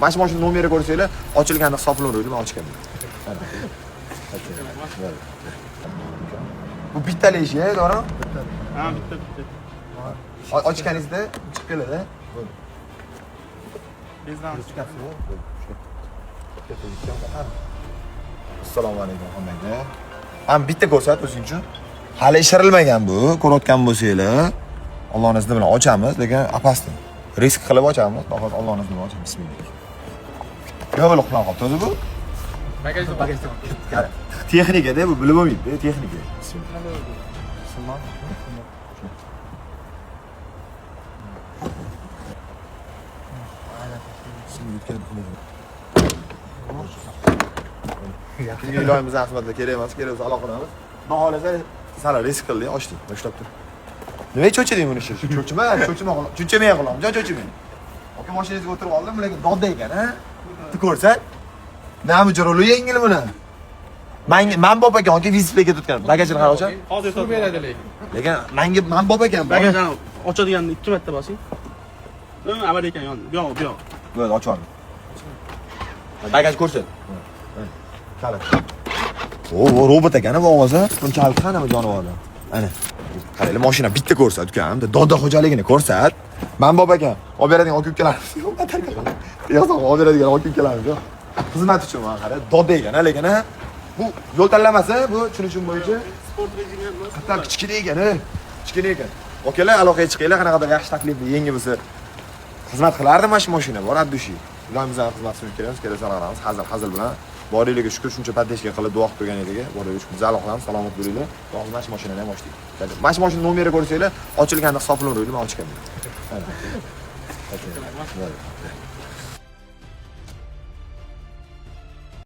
Mana shu mashina nomeri ko'rsanglar, ochilganda hisoblanadi, men ochganman. Bu bittali ish, to'g'rimi? Ha, bitta. Ochganingizda chiqib keladi. Bizdan Assalomu alaykum hammaga. Ham bitta ko'rsat o'zing uchun. Hali ishirilmagan bu, ko'rayotgan bo'lsanglar, Allohning izni bilan ochamiz, lekin apasdan. Risk qilib ochamiz, faqat Allohning izni bilan ochamiz. Bismillah. Yo'q, qilan qolibdi o'zi bu. bagajda. Texnikada bu bilib bo'lmaydi, texnika. Bismillah. Iloyimiz xizmatida kerak emas, kerak bo'lsa aloqa qilamiz. Xudo xolasa, sal risk qildik, ochdik, boshlab tur. Nima cho'chiding buni ishi? Cho'chimay qo'yamiz, cho'chimay. Aka mashinangizga o'tirib oldim, lekin dodda ekan, ha? Tu ko'rsat. Nima jaroli yengil buni? Men bop ekan, aka displeyga tutgan. Bagajini qarab ocham. Hozir sotib beradi Lekin men bop ekan. bagajni ochadiganni 2 marta bosing. Avar ekan yon, bu yoq. Bo'ldi, ochaman. Bagaj ko'rsat. Qara. O, robot ekan bu ovozi. Bunchalik qanaqa jonivorlar. Ana. Qaranglar, mashina bitta ko'rsat, ukam. Dodda xo'jaligini ko'rsat. Men bop ekan, olib beradigan aka-ukalarimiz yo'q. Yo'q, olib beradigan aka-ukalarimiz yo'q. Xizmat uchun men qara, dodda ekan, lekin ha. Bu yo'l tanlamasi, bu tushunishim bo'yicha Sport rejimi emas. hatto kichkina ekan, kichkina ekan. Okalar, aloqaga chiqinglar, qanaqadir yaxshi taklifli, yangi bo'lsa xizmat qilardim mana shu mashina, bor addushi. Ularimizni xizmat qilib kelamiz, kelamiz, hazil bilan. Boringlarga shukr, shuncha paddeshka qilib duo qilib turgan ediga. Boringlar shukr, zal qilamiz, salomat bo'linglar. Hozir mana shu mashinani ham ochdik. Mana shu mashina nomeri ko'rsanglar, ochilganda hisoblanadi, men ochganman.